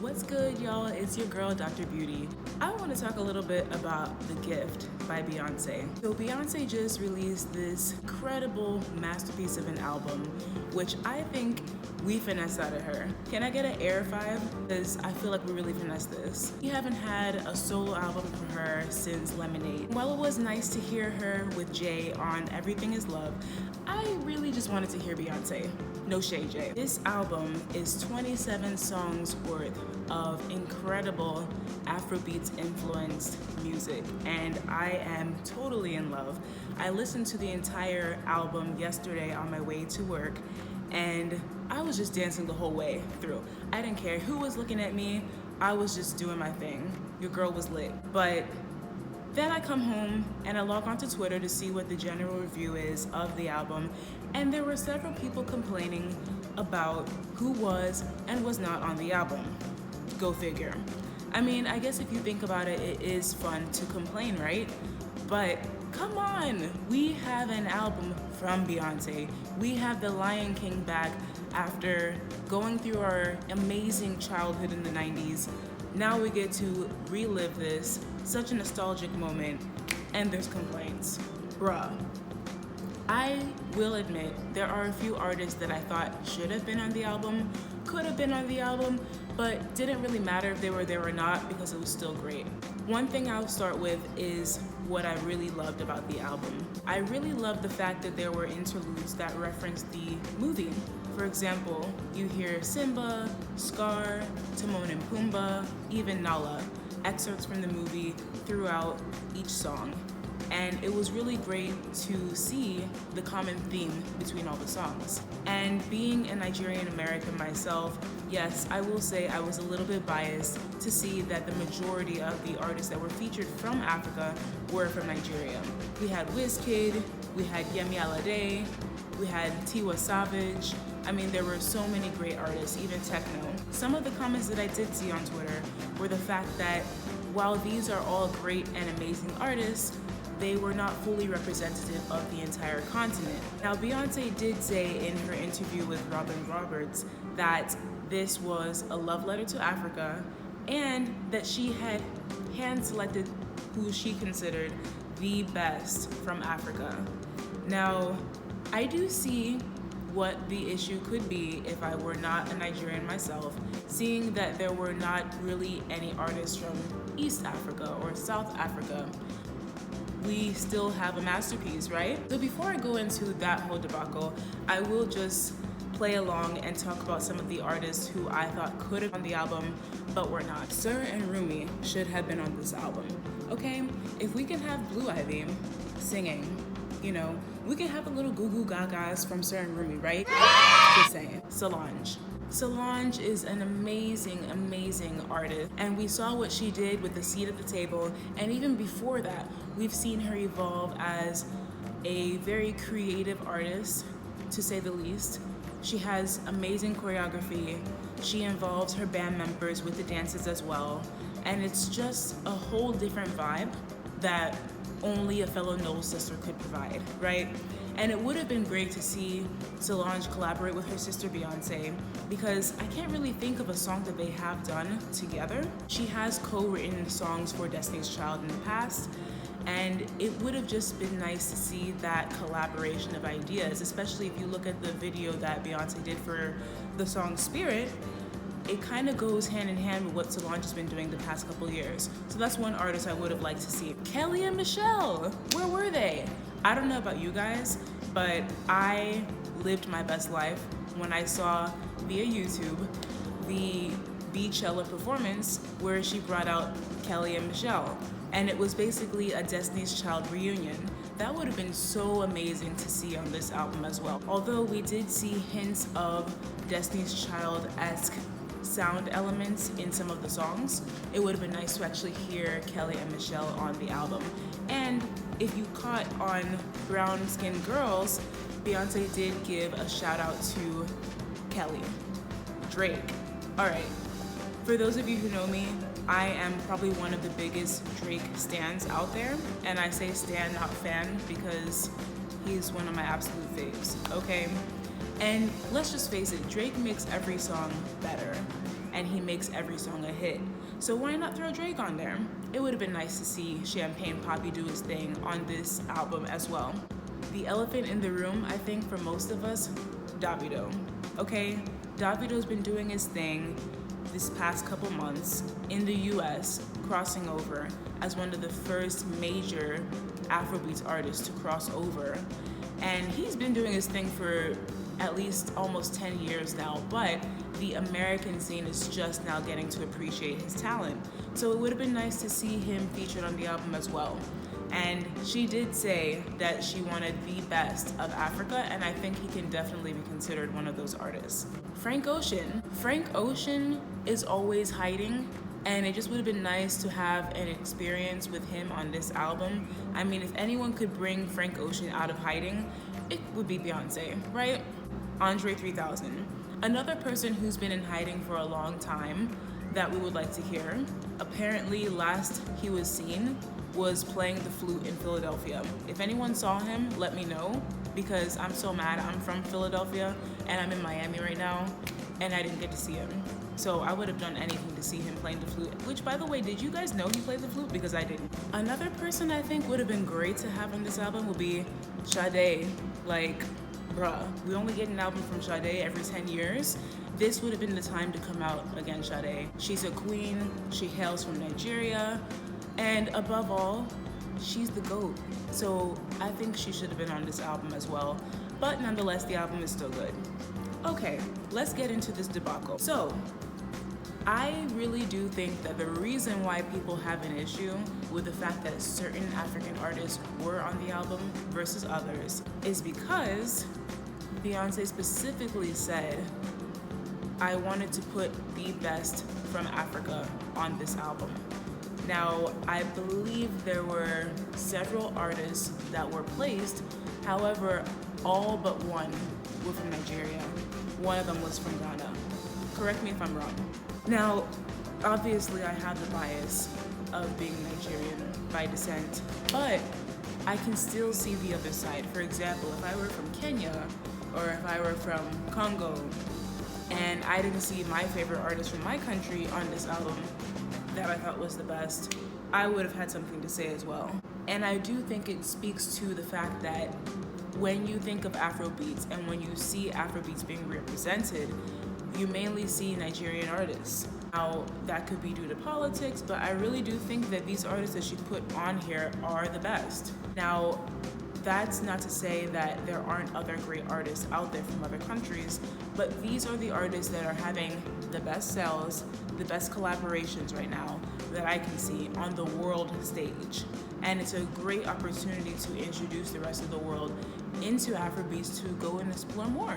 What's good, y'all? It's your girl, Dr. Beauty. I want to talk a little bit about The Gift by Beyonce. So Beyonce just released this incredible masterpiece of an album, which I think we finessed out of her. Can I get an air 5? Because I feel like we really finessed this. We haven't had a solo album for her since Lemonade. While it was nice to hear her with Jay on Everything Is Love, I really just wanted to hear Beyonce. No shade, Jay. This album is 27 songs worth of incredible Afrobeats influenced music, and I am totally in love. I listened to the entire album yesterday on my way to work, and I was just dancing the whole way through. I didn't care who was looking at me. I was just doing my thing. Your girl was lit. But then I come home and I log onto Twitter to see what the general review is of the album, and there were several people complaining about who was and was not on the album. Go figure. I mean, I guess if you think about it, it is fun to complain, right? But come on, we have an album from Beyonce. We have The Lion King back after going through our amazing childhood in the 90s. Now we get to relive this, such a nostalgic moment, and there's complaints. Bruh. I will admit, there are a few artists that I thought should have been on the album, could have been on the album, but didn't really matter if they were there or not because it was still great. One thing I'll start with is what I really loved about the album. I really loved the fact that there were interludes that referenced the movie. For example, you hear Simba, Scar, Timon and Pumbaa, even Nala, excerpts from the movie throughout each song. And it was really great to see the common theme between all the songs. And being a Nigerian American myself, yes, I will say I was a little bit biased to see that the majority of the artists that were featured from Africa were from Nigeria. We had Wizkid, we had Yemi Alade, we had Tiwa Savage. I mean, there were so many great artists, even techno. Some of the comments that I did see on Twitter were the fact that while these are all great and amazing artists, they were not fully representative of the entire continent. Now, Beyonce did say in her interview with Robin Roberts that this was a love letter to Africa and that she had hand-selected who she considered the best from Africa. Now, I do see what the issue could be if I were not a Nigerian myself, seeing that there were not really any artists from East Africa or South Africa. We still have a masterpiece, right? So before I go into that whole debacle, I will just play along and talk about some of the artists who I thought could have been on the album, but were not. Sir and Rumi should have been on this album, okay? If we can have Blue Ivy singing, you know, we can have a little goo goo gagas from Sir and Rumi, right? Just saying. Solange is an amazing, amazing artist, and we saw what she did with The Seat at the Table, and even before that, we've seen her evolve as a very creative artist, to say the least. She has amazing choreography. She involves her band members with the dances as well, and it's just a whole different vibe that only a fellow Knowles sister could provide, right? And it would have been great to see Solange collaborate with her sister Beyonce, because I can't really think of a song that they have done together. She has co-written songs for Destiny's Child in the past, and it would have just been nice to see that collaboration of ideas, especially if you look at the video that Beyonce did for the song Spirit. It kind of goes hand in hand with what Solange has been doing the past couple years. So that's one artist I would have liked to see. Kelly and Michelle, where were they? I don't know about you guys, but I lived my best life when I saw via YouTube the Beychella performance where she brought out Kelly and Michelle. And it was basically a Destiny's Child reunion. That would have been so amazing to see on this album as well. Although we did see hints of Destiny's Child-esque sound elements in some of the songs, it would have been nice to actually hear Kelly and Michelle on the album. And if you caught on Brown Skin Girls, Beyonce did give a shout out to Kelly. Drake. All right, for those of you who know me, I am probably one of the biggest Drake stans out there, and I say stan, not fan, because he's one of my absolute faves, okay? And let's just face it, Drake makes every song better. and he makes every song a hit. So why not throw Drake on there? It would have been nice to see Champagne Papi do his thing on this album as well. The elephant in the room, I think for most of us, DAVIDO. Okay, DAVIDO's been doing his thing this past couple months in the US, crossing over as one of the first major Afrobeats artists to cross over. And he's been doing his thing for at least almost 10 years now, but the American scene is just now getting to appreciate his talent. So it would have been nice to see him featured on the album as well. And she did say that she wanted the best of Africa, and I think he can definitely be considered one of those artists. Frank Ocean. Frank Ocean is always hiding, and it just would have been nice to have an experience with him on this album. I mean, if anyone could bring Frank Ocean out of hiding, it would be Beyonce, right? Andre 3000. Another person who's been in hiding for a long time that we would like to hear. Apparently, last he was seen was playing the flute in Philadelphia. If anyone saw him, let me know, because I'm so mad. I'm from Philadelphia and I'm in Miami right now, and I didn't get to see him. So I would have done anything to see him playing the flute, which, by the way, did you guys know he played the flute? Because I didn't. Another person I think would have been great to have on this album would be SADE. Like, bruh, we only get an album from SADE every 10 years. This would have been the time to come out again, SADE. She's a queen, she hails from Nigeria, and above all, she's the GOAT. So I think she should have been on this album as well. But nonetheless, the album is still good. Okay, let's get into this debacle. So, I really do think that the reason why people have an issue with the fact that certain African artists were on the album versus others is because Beyonce specifically said, I wanted to put the best from Africa on this album. Now, I believe there were several artists that were placed, however, all but one were from Nigeria. One of them was from Ghana. Correct me if I'm wrong. Now, obviously I have the bias of being Nigerian by descent, but I can still see the other side. For example, if I were from Kenya, or if I were from Congo, and I didn't see my favorite artist from my country on this album that I thought was the best, I would have had something to say as well. And I do think it speaks to the fact that when you think of Afrobeats and when you see Afrobeats being represented, you mainly see Nigerian artists. Now, that could be due to politics, but I really do think that these artists that she put on here are the best. Now, that's not to say that there aren't other great artists out there from other countries, but these are the artists that are having the best sales, the best collaborations right now that I can see on the world stage. And it's a great opportunity to introduce the rest of the world into Afrobeats to go and explore more.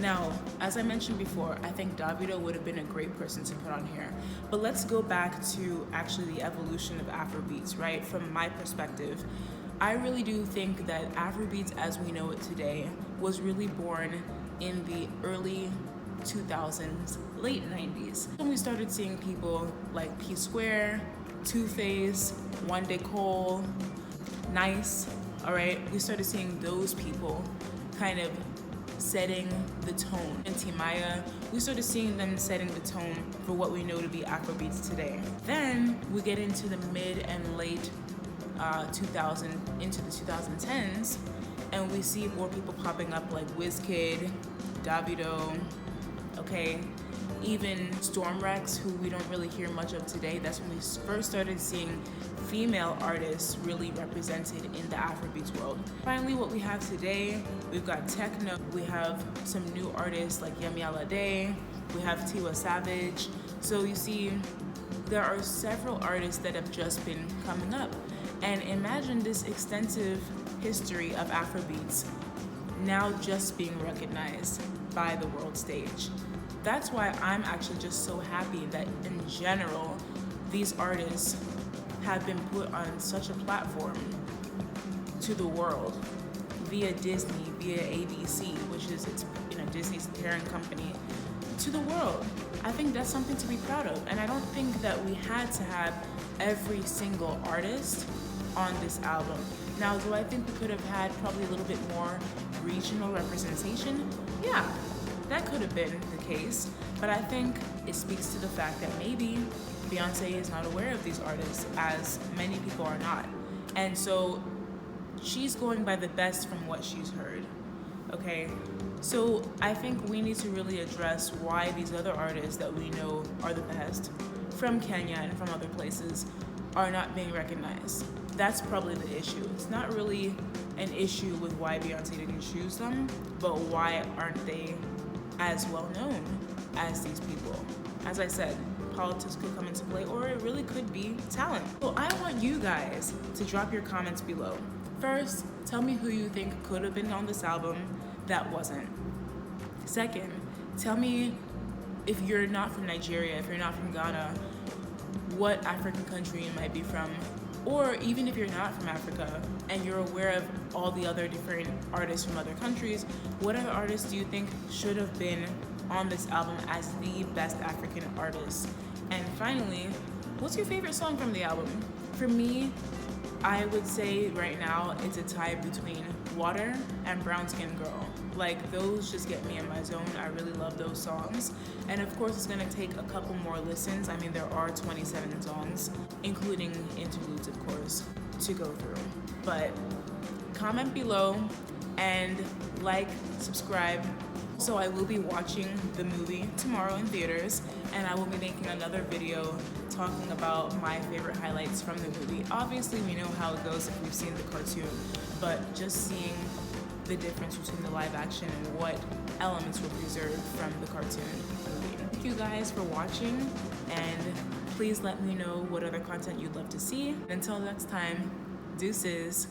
Now, as I mentioned before, I think DAVIDO would have been a great person to put on here. But let's go back to actually the evolution of Afrobeats, right? From my perspective, I really do think that Afrobeats as we know it today was really born in the early 2000s, late 90s. When we started seeing people like P Square, Two-Face, One Day Cole, Nice, all right? We started seeing those people kind of setting the tone. And Timaya, we started seeing them setting the tone for what we know to be Afrobeats today. Then we get into the mid and late 2000 into the 2010s, and we see more people popping up like Wizkid, DAVIDO, okay, even STORMREX, who we don't really hear much of today. That's when we first started seeing female artists really represented in the Afrobeats world. Finally, what we have today, we've got techno, we have some new artists like Yemi Alade, we have Tiwa Savage. So you see, there are several artists that have just been coming up. And imagine this extensive history of Afrobeats now just being recognized by the world stage. That's why I'm actually just so happy that in general, these artists have been put on such a platform to the world via Disney, via ABC, which is Disney's parent company, to the world. I think that's something to be proud of. And I don't think that we had to have every single artist on this album. Now, do I think we could have had probably a little bit more regional representation? Yeah, that could have been the case, but I think it speaks to the fact that maybe Beyonce is not aware of these artists, as many people are not. And so she's going by the best from what she's heard, okay? So I think we need to really address why these other artists that we know are the best from Kenya and from other places are not being recognized. That's probably the issue. It's not really an issue with why Beyonce didn't choose them, but why aren't they as well known as these people? As I said, politics could come into play, or it really could be talent. So I want you guys to drop your comments below. First, tell me who you think could have been on this album that wasn't. Second, tell me, if you're not from Nigeria, if you're not from Ghana, what African country you might be from. Or even if you're not from Africa and you're aware of all the other different artists from other countries, what other artists do you think should have been on this album as the best African artist? And finally, what's your favorite song from the album? For me, I would say right now it's a tie between Water and Brown Skin Girl. Like, those just get me in my zone. I really love those songs. And of course, it's gonna take a couple more listens. I mean, there are 27 songs, including interludes, of course, to go through. But comment below and like, subscribe. So I will be watching the movie tomorrow in theaters, and I will be making another video talking about my favorite highlights from the movie. Obviously, we know how it goes if we've seen the cartoon, but just seeing the difference between the live action and what elements were preserved from the cartoon movie. Thank you guys for watching, and please let me know what other content you'd love to see. Until next time, deuces.